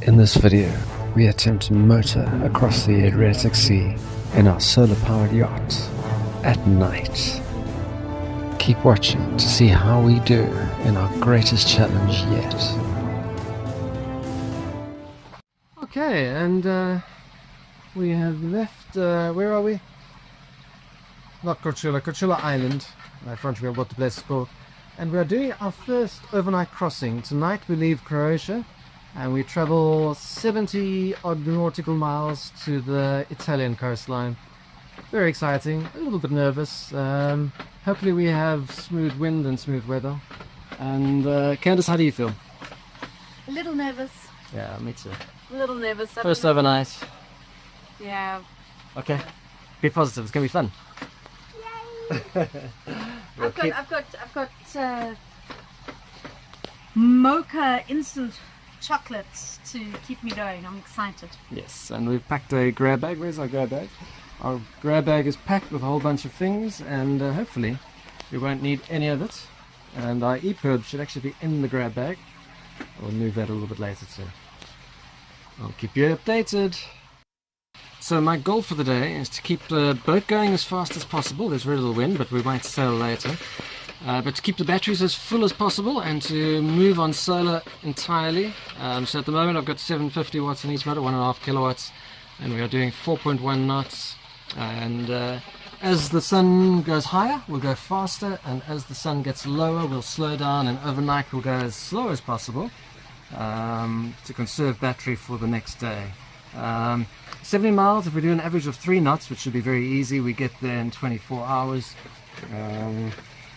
In this video, we attempt to motor across the Adriatic Sea in our solar-powered yacht at night. Keep watching to see how we do in our greatest challenge yet. Okay, and we have left, where are we? Not Croatia Island. I can't remember what the place is called. And we are doing our first overnight crossing. Tonight we leave Croatia and we travel 70 odd nautical miles to the Italian coastline. Very exciting, a little bit nervous. Hopefully we have smooth wind and smooth weather. And Candice, how do you feel? A little nervous. Yeah, me too. A little nervous. First overnight. Yeah. Okay, be positive, it's going to be fun. Yay! I've got mocha instant chocolates to keep me going. I'm excited. Yes, and we've packed a grab bag. Where's our grab bag? Our grab bag is packed with a whole bunch of things, and hopefully we won't need any of it. And our EPIRB should actually be in the grab bag. We'll move that a little bit later too. I'll keep you updated. So my goal for the day is to keep the boat going as fast as possible. There's very little wind, but we might sail later. But to keep the batteries as full as possible and to move on solar entirely. So at the moment I've got 750 watts in each motor, 1.5 kilowatts, and we are doing 4.1 knots. And as the sun goes higher, we'll go faster, and as the sun gets lower, we'll slow down, and overnight we'll go as slow as possible to conserve battery for the next day. 70 miles, if we do an average of 3 knots, which should be very easy, we get there in 24 hours.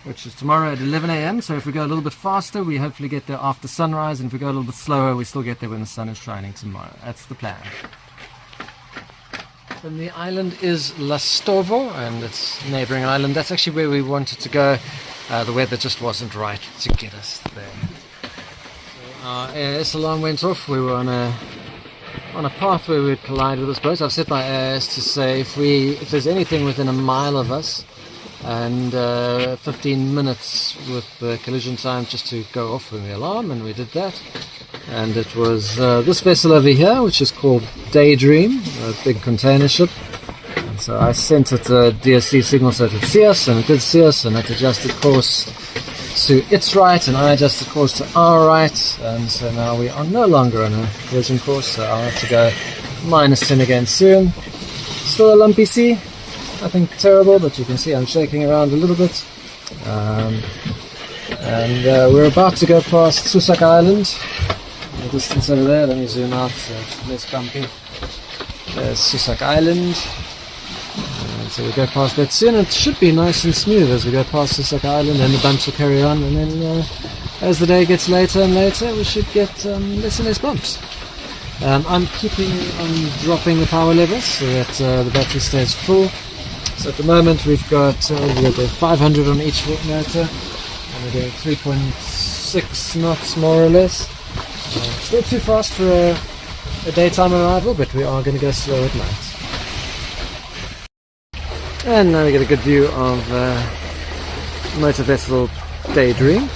Which is tomorrow at 11 AM. So if we go a little bit faster, we hopefully get there after sunrise, and if we go a little bit slower, we still get there when the sun is shining tomorrow. That's the plan. And the island is Lastovo, and it's a neighboring island. That's actually where we wanted to go. The weather just wasn't right to get us there. So our AIS alarm went off. We were on a path where we would collide with this boat. I've set my AIS to say if there's anything within a mile of us, and 15 minutes with the collision time just to go off with the alarm, and we did that. And it was this vessel over here, which is called Daydream, a big container ship. And so I sent it a DSC signal so it would see us, and it did see us, and it adjusted course to its right, and I adjusted course to our right, and so now we are no longer on a collision course, so I'll have to go -10 again soon. Still a lumpy sea. Nothing terrible, but you can see I'm shaking around a little bit. We're about to go past Susak Island. In the distance over there, let me zoom out so it's less bumpy. There's Susak Island. And so we go past that soon. It should be nice and smooth as we go past Susak Island, and the bumps will carry on. And then as the day gets later and later, we should get less and less bumps. I'm keeping on dropping the power levels so that the battery stays full. So at the moment we've got 500 on each motor, and we're doing 3.6 knots more or less. Still too fast for a daytime arrival, but we are going to go slow at night. And now we get a good view of motor vessel Daydream.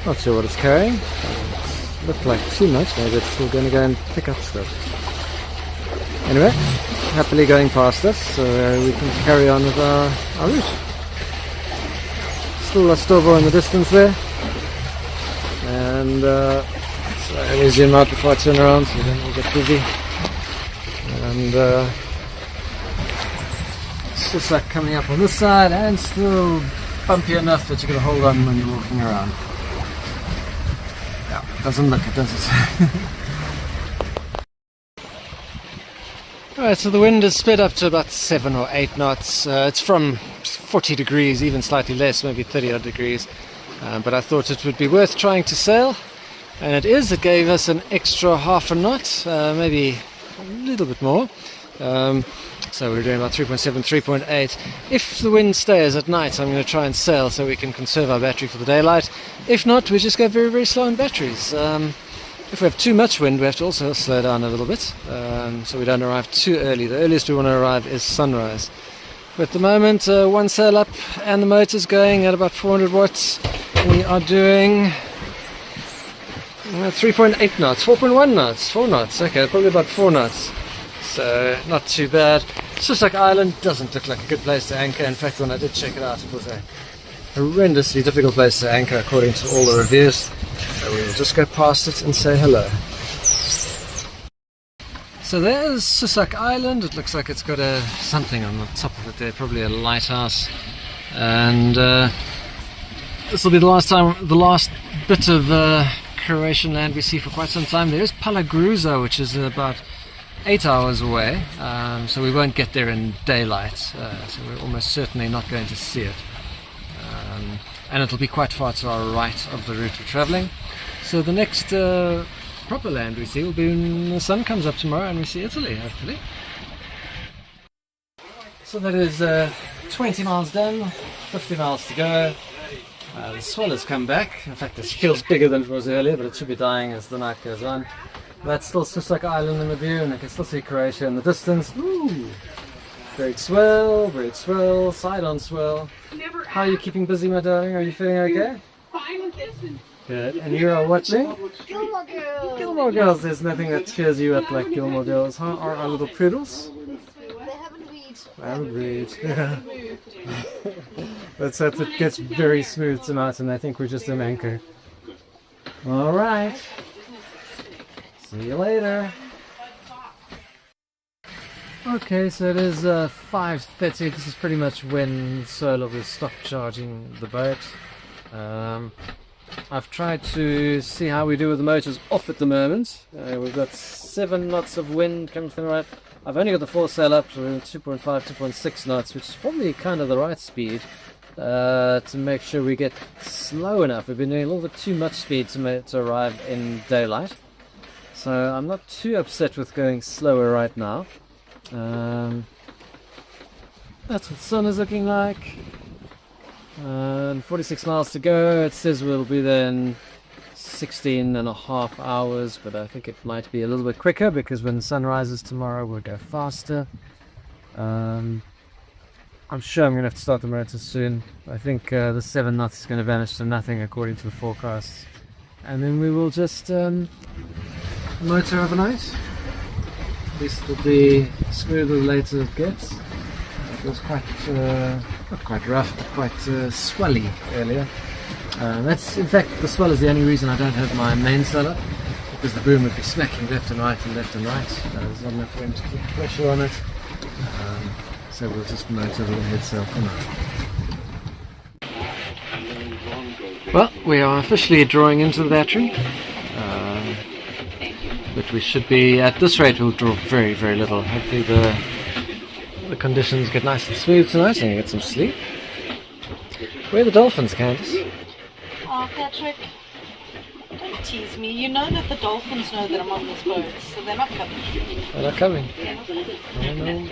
Not sure what it's carrying. It looked like too much, maybe it's still going to go and pick up stuff. Anyway, happily going past us, so we can carry on with our route. Still Lastovo in the distance there, and so let me zoom out before I turn around so we don't all get busy. And Susak coming up on this side, and still bumpy enough that you're going to hold on when you're walking around. Yeah, doesn't look it, does it? Alright, so the wind is sped up to about 7 or 8 knots. It's from 40 degrees, even slightly less, maybe 30 odd degrees. But I thought it would be worth trying to sail, and it is. It gave us an extra half a knot, maybe a little bit more. So we're doing about 3.7, 3.8. If the wind stays at night, I'm going to try and sail so we can conserve our battery for the daylight. If not, we just go very, very slow on batteries. If we have too much wind, we have to also slow down a little bit, so we don't arrive too early. The earliest we want to arrive is sunrise. But at the moment, one sail up and the motor's going at about 400 watts. We are doing 3.8 knots, 4.1 knots, 4 knots. Okay, probably about 4 knots. So not too bad. Susak Island doesn't look like a good place to anchor. In fact, when I did check it out, it was a horrendously difficult place to anchor according to all the reviews. So we will just go past it and say hello. So there's Susak Island. It looks like it's got something on the top of it there, probably a lighthouse. And this will be the last bit of Croatian land we see for quite some time. There is Palagruza, which is about 8 hours away, so we won't get there in daylight, so we're almost certainly not going to see it. And it'll be quite far to our right of the route we're travelling. So the next proper land we see will be when the sun comes up tomorrow and we see Italy, hopefully. So that is 20 miles done, 50 miles to go. The swell has come back. In fact, this feels bigger than it was earlier, but it should be dying as the night goes on. That's still Susak Island in the view, and I can still see Croatia in the distance. Ooh. Great swell, side on swell. How are you keeping busy, my darling? Are you feeling okay? Good. And you are watching? Gilmore Girls. Gilmore Girls. There's nothing that cheers you up like Gilmore Girls, huh? Are our little poodles? They haven't read. Let's hope it gets very smooth tonight, and I think we're just an anchor. Alright. See you later. Okay, so it is 5:30. This is pretty much when Solar will stop charging the boat. I've tried to see how we do with the motors off at the moment. We've got 7 knots of wind coming from the right. I've only got the foresail up, so we're 2.5, 2.6 knots, which is probably kind of the right speed to make sure we get slow enough. We've been doing a little bit too much speed to arrive in daylight. So I'm not too upset with going slower right now. That's what the sun is looking like. And 46 miles to go. It says we'll be there in 16.5 hours, but I think it might be a little bit quicker because when the sun rises tomorrow we'll go faster. I'm sure I'm going to have to start the motor soon. I think the 7 knots is going to vanish to nothing according to the forecast. And then we will just motor overnight. At least it'll be smoother the later it gets. It was quite, not quite rough, but quite swelly earlier. That's, in fact, the swell is the only reason I don't have my mainsail up, because the boom would be smacking left and right and left and right. There's not enough wind to keep pressure on it. So we'll just motor the head sail for now. Well, we are officially drawing into the battery. But we should be, at this rate, we'll draw very, very little. Hopefully the conditions get nice and smooth tonight and get some sleep. Where are the dolphins, Candice? Oh, Patrick, don't tease me. You know that the dolphins know that I'm on this boat, so they're not coming. They're not coming. Oh, no.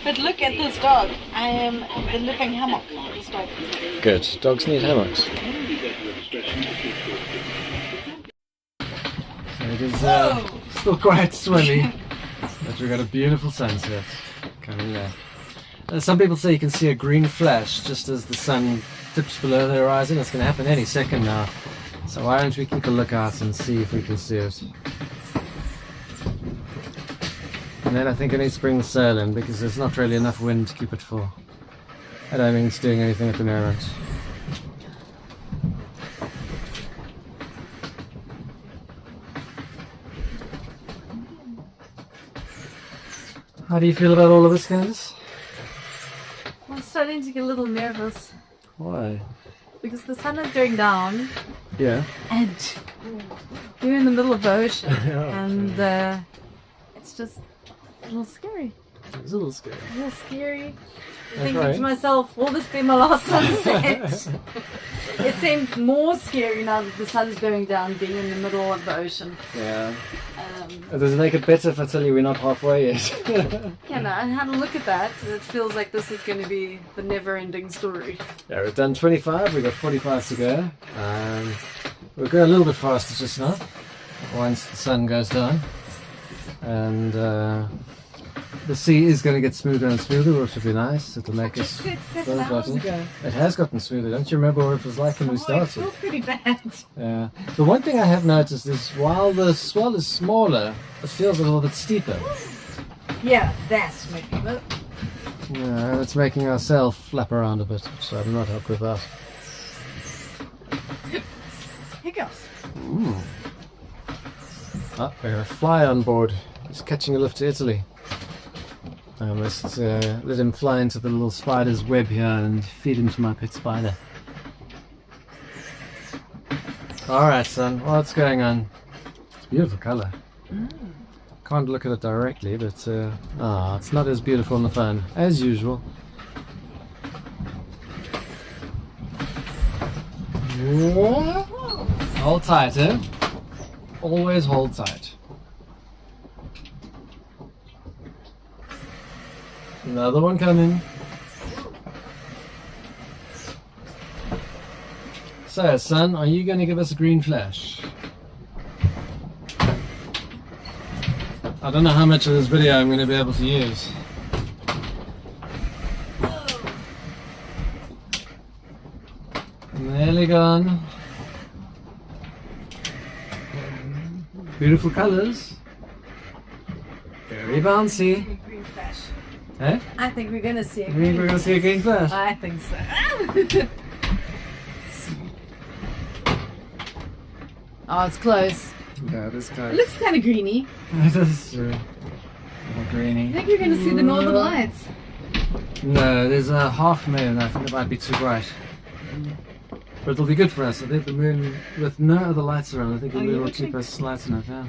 But look at this dog. I am the living hammock of this dog. Good. Dogs need hammocks. So it is still quite swelly, but we've got a beautiful sunset coming there. Some people say you can see a green flash just as the sun dips below the horizon. It's going to happen any second now. So why don't we keep a lookout and see if we can see it. And then I think I need to bring the sail in because there's not really enough wind to keep it full. I don't think it's doing anything at the moment. How do you feel about all of this, Candice? I'm starting to get a little nervous Why? because the sun is going down Yeah. and we're in the middle of the ocean Yeah. and it's just a little scary. It's a little scary. A little scary. Okay. Thinking to myself, will this be my last sunset? It seems more scary now that the sun's going down, being in the middle of the ocean. Yeah. Does it make it better if I tell you we're not halfway yet? Yeah, no, I had a look at that. It feels like this is going to be the never-ending story. Yeah, we've done 25, we've got 45 to go. We'll go a little bit faster just now, once the sun goes down. And the sea is going to get smoother and smoother, which would be nice. It'll make us Just said so 7 hours glutton. ago. It has gotten smoother. Don't you remember what it was like when we Oh, it started? feels pretty bad. Yeah. The one thing I have noticed is while the swell is smaller, it feels a little bit steeper. Yeah, that's making it. Yeah, it's making our sail flap around a bit, so I'm not happy with that. Here goes. Ah, we have a fly on board. He's catching a lift to Italy. I must let him fly into the little spider's web here and feed him to my pet spider. Alright, son, what's going on? It's a beautiful colour. Can't look at it directly, but it's not as beautiful on the phone, as usual. Hold tight, eh? Always hold tight. Another one coming. So, son, are you going to give us a green flash? I don't know how much of this video I'm going to be able to use. Nearly gone. Beautiful colours. Very bouncy. Green flash. Eh? I think we're gonna see a You think we're going to see a green flash? I think so. Oh, it's close. Yeah, it is It close. looks kind of greeny. It is true. More I greeny. think you're gonna see the northern lights. No, there's a half moon. I think it might be too bright. But it'll be good for us. I think the moon, with no other lights around, I think the Are moon you will looking? keep us light enough, yeah.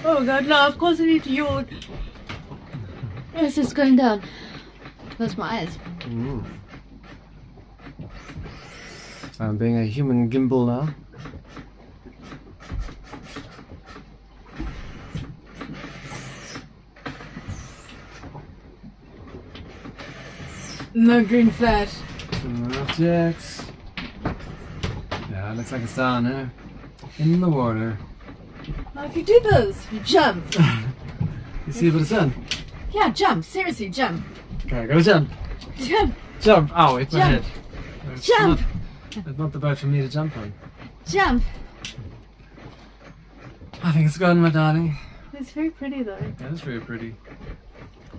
Oh god, no, of course I need to yawn. Yes, it's going down. Close my eyes. I'm being a human gimbal now. No green flash. Not yet. Yeah, it looks like it's down here. In the water. Now if you do this, you jump. You see what it's done? Yeah, jump. Seriously, jump. Okay, go jump. Jump. Jump! Ow, hit my Jump. head. It's Jump. It's not the boat for me to jump on. Jump. I think it's gone, my darling. It's very pretty though. That is very pretty.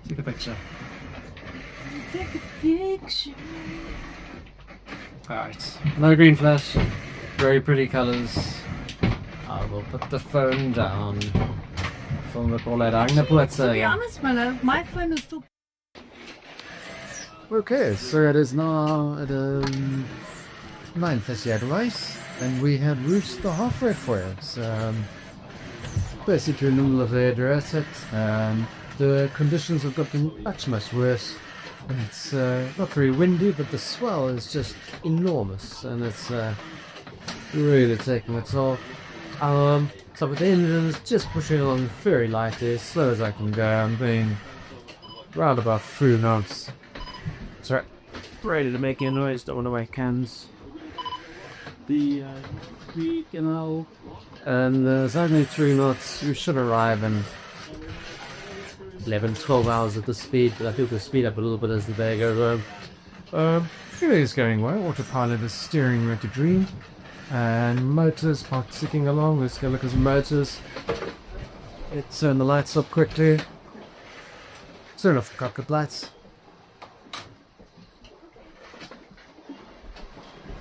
Take a picture. Take a picture. Alright. No green flash. Very pretty colours. I will put the phone down. From the To be honest, my love, my phone is still. Okay, so it is now at 9:30 rice, and we have reached the halfway point. Basically in the middle of the Adriatic, and the conditions have gotten much worse. It's not very windy, but the swell is just enormous, and it's really taking a toll. So with the engines just pushing along very lightly, as slow as I can go. I'm being round about 3 knots. Sorry, ready to make a noise, don't want to wake cans. The creek and all. And there's only 3 knots. You should arrive in 11-12 hours at the speed, but I think we'll speed up a little bit as the day goes on. Everything's going well. Autopilot is steering me to dream. And motors parked ticking along. Let's go look at some motors. Let's turn the lights up quickly. Turn off the cockpit lights.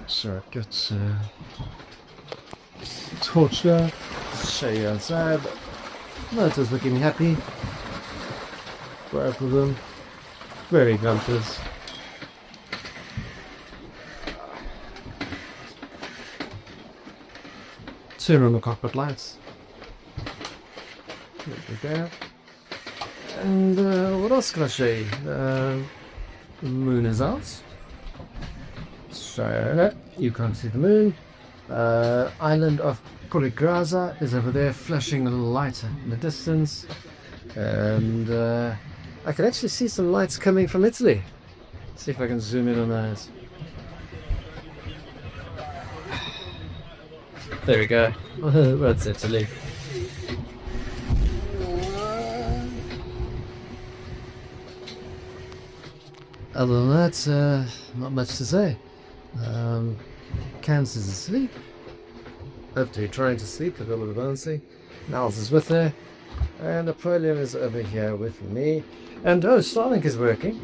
So I've got torch there. Show you outside. Motors looking happy. Both of them. Very gumpers. Turn on the cockpit lights. There we go. And what else can I show you? The moon is out. So you can't see the moon. Island of Poligraza is over there, flashing a little light in the distance. And I can actually see some lights coming from Italy. Let's see if I can zoom in on those. There we go. That's Italy. Other than that, not much to say. Cans is asleep. Hopefully trying to sleep, look over the bouncy. Niles is with her. And Napoleon is over here with me. And oh, Starlink is working.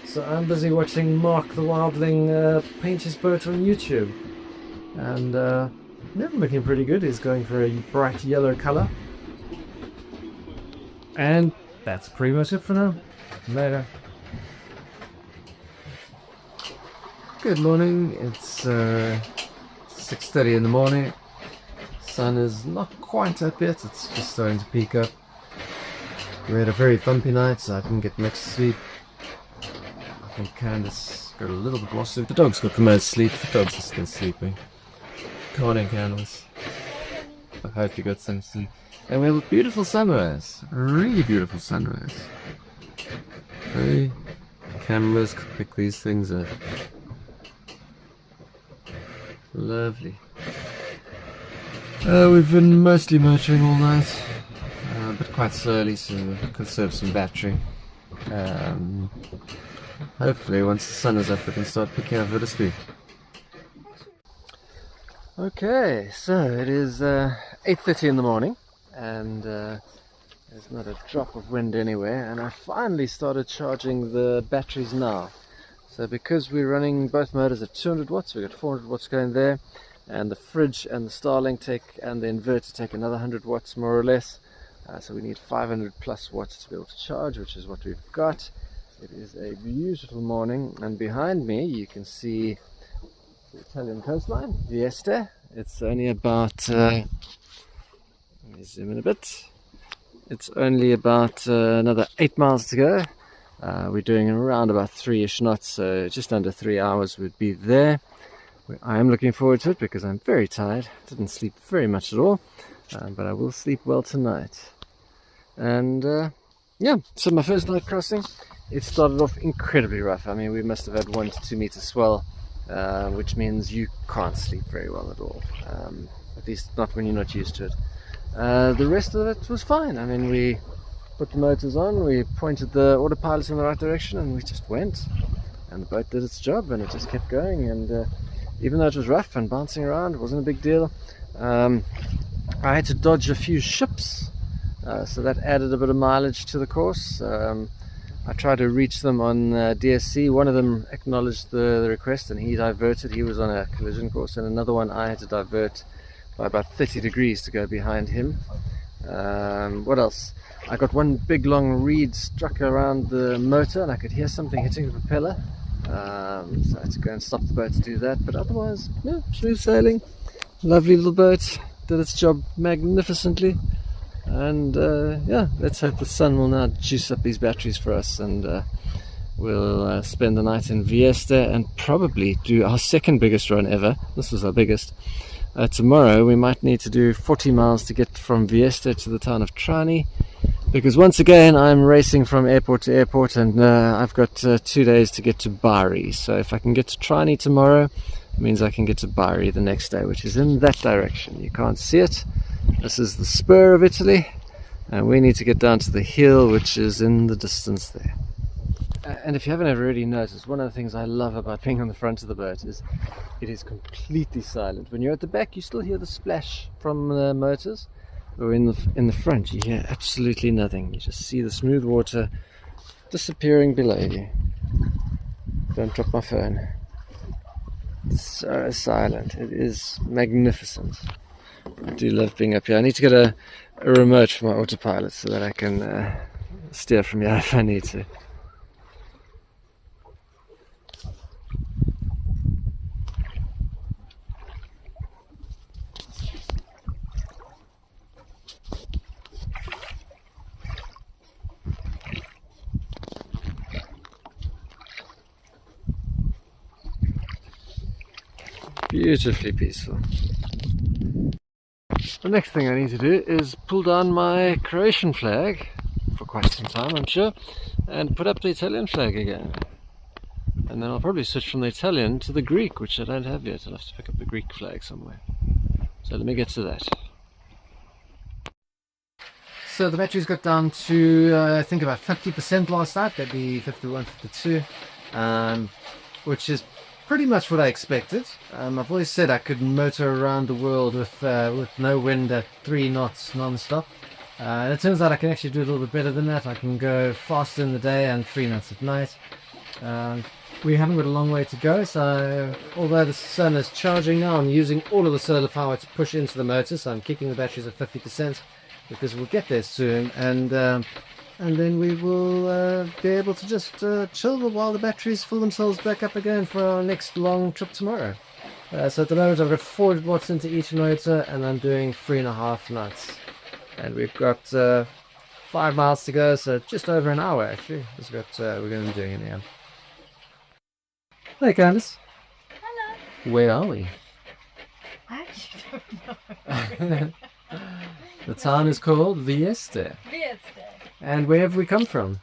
So I'm busy watching Mark the Wildling paint his boat on YouTube. And yeah, looking pretty good. He's going for a bright yellow colour. And that's pretty much it for now. Later. Good morning. It's 6:30 in the morning. Sun is not quite up yet. It's just starting to peak up. We had a very bumpy night, so I didn't get much sleep. I think Candace got a little bit more sleep. The dog's got the most sleep. The dog's just still sleeping. Come on in, Candace. I hope you got some sleep. And we have a beautiful sunrise. A really beautiful sunrise. Hey, cameras can pick these things up. Lovely. We've been mostly motoring all night, but quite slowly to conserve some battery. Hopefully once the sun is up we can start picking up a bit of speed. Okay, so it is 8:30 in the morning and there's not a drop of wind anywhere, and I finally started charging the batteries now. So because we're running both motors at 200 watts, we've got 400 watts going there, and the fridge and the Starlink and the inverter take another 100 watts more or less. So we need 500 plus watts to be able to charge, which is what we've got. It is a beautiful morning, and behind me you can see the Italian coastline, Vieste. It's only about, let me zoom in a bit. It's only about another 8 miles to go. We're doing around about 3-ish knots, so just under 3 hours we'd be there. I am looking forward to it because I'm very tired. Didn't sleep very much at all, but I will sleep well tonight. And yeah, so my first night crossing, it started off incredibly rough. I mean, we must have had 1 to 2 meter swell, which means you can't sleep very well at all, at least not when you're not used to it. The rest of it was fine. I mean, we put the motors on, we pointed the autopilot in the right direction, and we just went, and the boat did its job, and it just kept going. And even though it was rough and bouncing around, it wasn't a big deal. I had to dodge a few ships, so that added a bit of mileage to the course. I tried to reach them on DSC. One of them acknowledged the request and he diverted. He was on a collision course, and another one I had to divert by about 30 degrees to go behind him. What else? I got one big long reed struck around the motor and I could hear something hitting the propeller. So I had to go and stop the boat to do that. But otherwise, yeah, smooth sailing. Lovely little boat. Did its job magnificently. And yeah, let's hope the sun will now juice up these batteries for us, and we'll spend the night in Vieste and probably do our second biggest run ever. This was our biggest. Tomorrow we might need to do 40 miles to get from Vieste to the town of Trani, because once again I'm racing from airport to airport, and I've got 2 days to get to Bari. So if I can get to Trani tomorrow, it means I can get to Bari the next day, which is in that direction. You can't see it. This is the spur of Italy, and we need to get down to the hill, which is in the distance there. And if you haven't already noticed, one of the things I love about being on the front of the boat is it is completely silent. When you're at the back, you still hear the splash from the motors, but in the front, you hear absolutely nothing. You just see the smooth water disappearing below you. Don't drop my phone. It's so silent. It is magnificent. I do love being up here. I need to get a remote for my autopilot so that I can steer from here if I need to. Beautifully peaceful. The next thing I need to do is pull down my Croatian flag for quite some time, I'm sure, and put up the Italian flag again. And then I'll probably switch from the Italian to the Greek, which I don't have yet. I'll have to pick up the Greek flag somewhere. So let me get to that. So the batteries got down to I think about 50% last night. That'd be 51, 52. which is pretty much what I expected. I've always said I could motor around the world with no wind at 3 knots non-stop. And it turns out I can actually do a little bit better than that. I can go faster in the day and 3 knots at night. We haven't got a long way to go, so although the sun is charging now, I'm using all of the solar power to push into the motor, so I'm kicking the batteries at 50% because we'll get there soon, and then we will be able to just chill while the batteries fill themselves back up again for our next long trip tomorrow. So at the moment I've got 4 watts into each motor and I'm doing 3.5 knots. And we've got 5 miles to go, so just over an hour actually is what we're going to be doing in the end. Hey Candice. Hello. Where are we? I actually don't know. The town is called Vieste. Vieste. And where have we come from?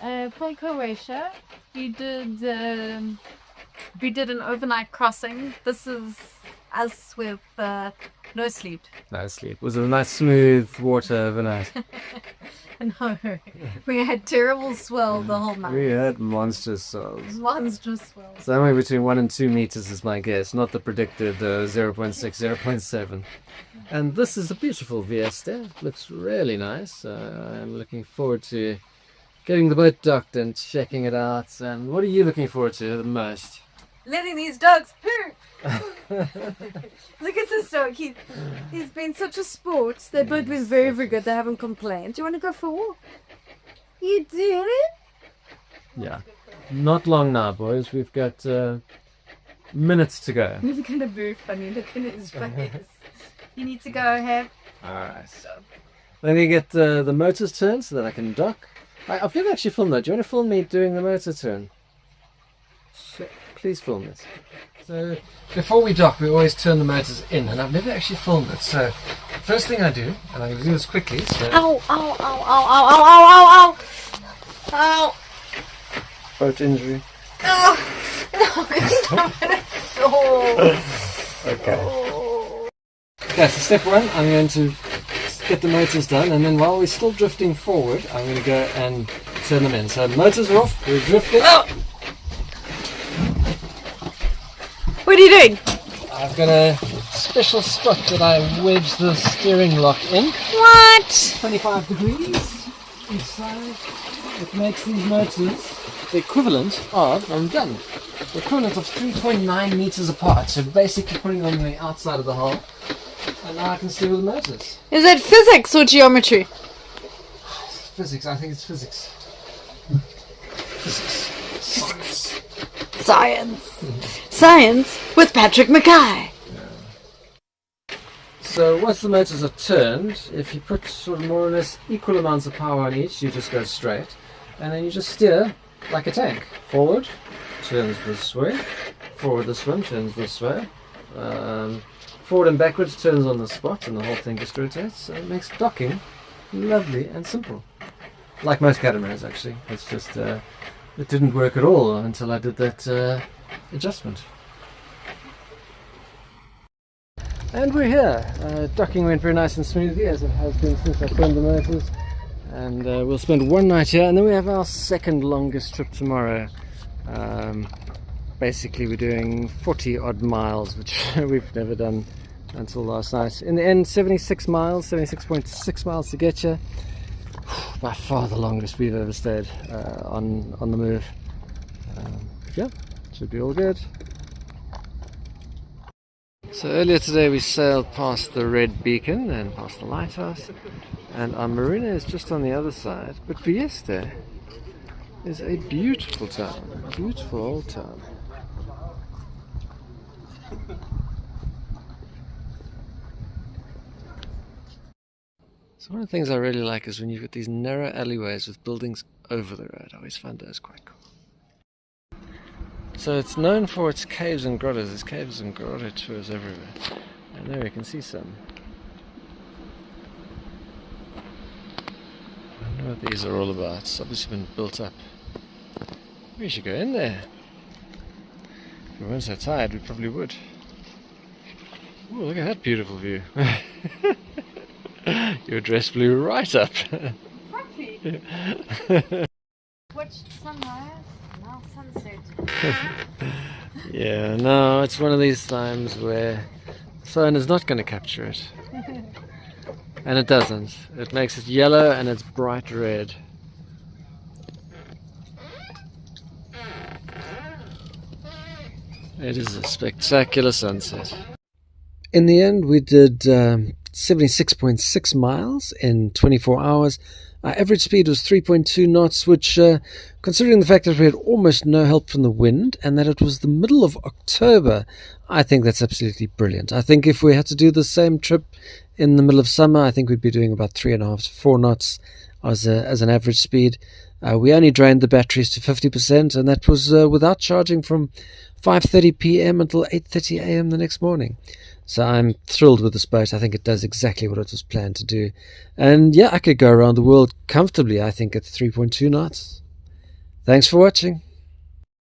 From Croatia. We did an overnight crossing. This is us with no sleep. No sleep. Was it a nice smooth water overnight? No, we had terrible swell the whole night. We had monstrous swells. Monstrous swell. Somewhere between 1 and 2 meters is my guess, not the predicted 0.6, 0.7. And this is a beautiful Vieste. Looks really nice. I'm looking forward to getting the boat docked and checking it out. And what are you looking forward to the most? Letting these dogs poop. Look at this dog. He's been such a sport. They've both been very, very good. They haven't complained. Do you want to go for a walk? You did it? Yeah. Not long now, boys. We've got minutes to go. He's kind of very funny. Look at his face. You need to go ahead. Alright. Let me get the motors turned so that I can dock. I've never actually filmed that. Do you want to film me doing the motor turn? Please film this. So before we dock, we always turn the motors in, and I've never actually filmed it. So first thing I do, and I'm going to do this quickly. So Ow, ow, ow, ow, ow, ow, ow, ow, ow. boat injury. No, stop it. Oh. Okay. Okay, so step 1, I'm going to get the motors done, and then while we're still drifting forward, I'm going to go and turn them in. So the motors are off, we're drifting. Oh. What are you doing? I've got a special spot that I wedge the steering lock in. What? 25 degrees each side. It makes these motors the equivalent of, I'm done, the equivalent of 3.9 meters apart. So basically putting them on the outside of the hull. And now I can steer with the motors. Is it physics or geometry? Physics, I think it's physics. Physics. Science. Science. Science with Patrick Mackay. So once the motors are turned, if you put sort of more or less equal amounts of power on each, you just go straight. And then you just steer like a tank. Forward, turns this way. Forward this one, turns this way. Forward and backwards turns on the spot, and the whole thing just rotates. So it makes docking lovely and simple. Like most catamarans, actually. It's just, it didn't work at all until I did that adjustment. And we're here. Docking went very nice and smoothly, as it has been since I turned the motors. And we'll spend 1 night here, and then we have our second longest trip tomorrow. Basically we're doing 40 odd miles, which we've never done until last night. In the end, 76 miles, 76.6 miles to get you. By far the longest we've ever stayed on the move. Yeah, should be all good. So earlier today we sailed past the red beacon and past the lighthouse, and our marina is just on the other side. But Vieste is a beautiful town, a beautiful old town. So one of the things I really like is when you've got these narrow alleyways with buildings over the road. I always find those quite cool. So it's known for its caves and grottos. There's caves and grotto tours everywhere. And there you can see some. I wonder what these are all about. It's obviously been built up. We should go in there. If we weren't so tired, we probably would. Oh, look at that beautiful view. Your dress blew right up. Exactly. Watched sunrise, now sunset. Yeah, no, it's one of these times where the phone is not going to capture it. And it doesn't. It makes it yellow and it's bright red. It is a spectacular sunset. In the end, we did 76.6 miles in 24 hours. Our average speed was 3.2 knots, which, considering the fact that we had almost no help from the wind and that it was the middle of October, I think that's absolutely brilliant. I think if we had to do the same trip in the middle of summer, I think we'd be doing about 3.5 to 4 knots as an average speed. We only drained the batteries to 50%, and that was without charging from 5:30 p.m. until 8:30 a.m. the next morning. So I'm thrilled with this boat. I think it does exactly what it was planned to do. And yeah, I could go around the world comfortably, I think, at 3.2 knots. Thanks for watching.